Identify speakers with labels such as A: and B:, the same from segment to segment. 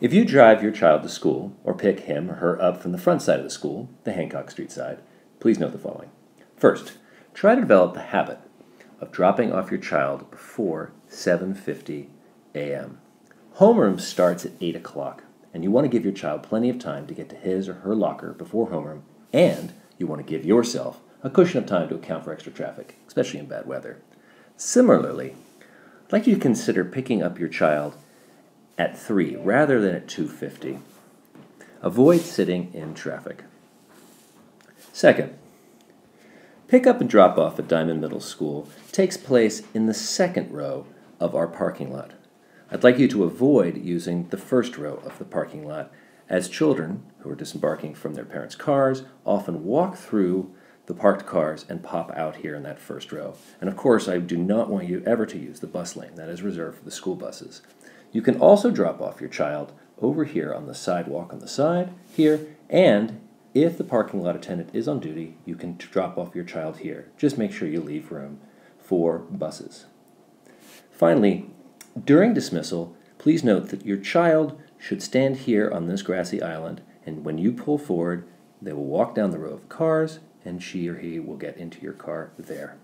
A: If you drive your child to school or pick him or her up from the front side of the school, the Hancock Street side, please note the following. First, try to develop the habit of dropping off your child before 7:50 a.m. Homeroom starts at 8 o'clock, and you want to give your child plenty of time to get to his or her locker before homeroom, and you want to give yourself a cushion of time to account for extra traffic, especially in bad weather. Similarly, I'd like you to consider picking up your child at 3 rather than at 2:50. Avoid sitting in traffic. Second, pick up and drop off at Diamond Middle School takes place in the second row of our parking lot. I'd like you to avoid using the first row of the parking lot, as children who are disembarking from their parents' cars often walk through the parked cars and pop out here in that first row. And of course, I do not want you ever to use the bus lane. That is reserved for the school buses. You can also drop off your child over here on the sidewalk on the side, here, and if the parking lot attendant is on duty, you can drop off your child here. Just make sure you leave room for buses. Finally, during dismissal, please note that your child should stand here on this grassy island, and when you pull forward, they will walk down the row of cars, and she or he will get into your car there.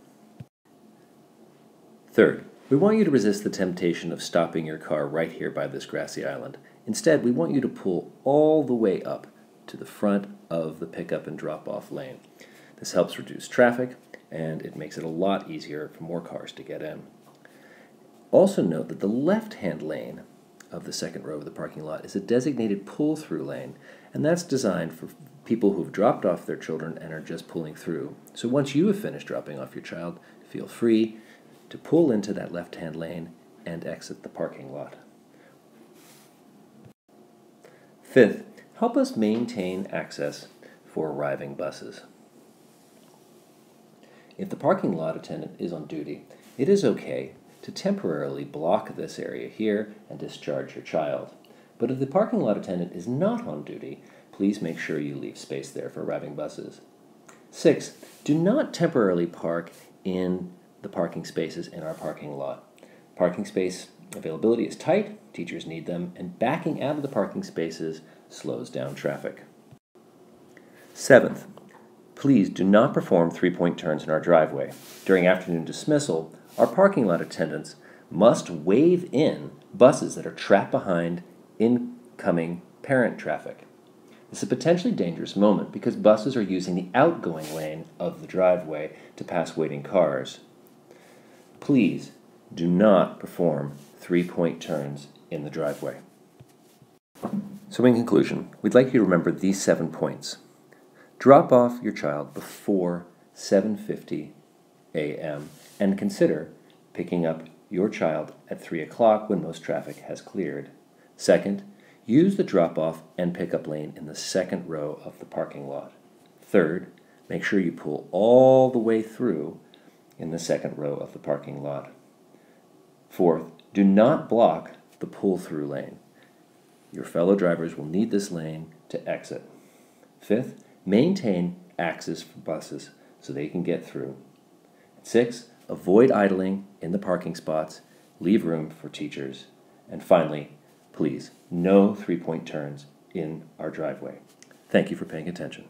A: Third, we want you to resist the temptation of stopping your car right here by this grassy island. Instead, we want you to pull all the way up to the front of the pickup and drop-off lane. This helps reduce traffic, and it makes it a lot easier for more cars to get in. Also note that the left-hand lane of the second row of the parking lot is a designated pull-through lane, and that's designed for people who've dropped off their children and are just pulling through. So once you have finished dropping off your child, feel free to pull into that left-hand lane and exit the parking lot. Fifth, help us maintain access for arriving buses. If the parking lot attendant is on duty, it is okay to temporarily block this area here and discharge your child. But if the parking lot attendant is not on duty, please make sure you leave space there for arriving buses. 6. Do not temporarily park in the parking spaces in our parking lot. Parking space availability is tight, teachers need them, and backing out of the parking spaces slows down traffic. 7th, please do not perform three-point turns in our driveway. During afternoon dismissal, our parking lot attendants must wave in buses that are trapped behind incoming parent traffic. This is a potentially dangerous moment because buses are using the outgoing lane of the driveway to pass waiting cars. Please do not perform three-point turns in the driveway. So in conclusion, we'd like you to remember these 7 points. Drop off your child before 7:50 a.m. and consider picking up your child at 3 o'clock when most traffic has cleared. Second, use the drop-off and pickup lane in the second row of the parking lot. Third, make sure you pull all the way through in the second row of the parking lot. Fourth, do not block the pull-through lane. Your fellow drivers will need this lane to exit. Fifth, maintain access for buses so they can get through. 6, avoid idling in the parking spots, leave room for teachers. And finally, please, no three-point turns in our driveway. Thank you for paying attention.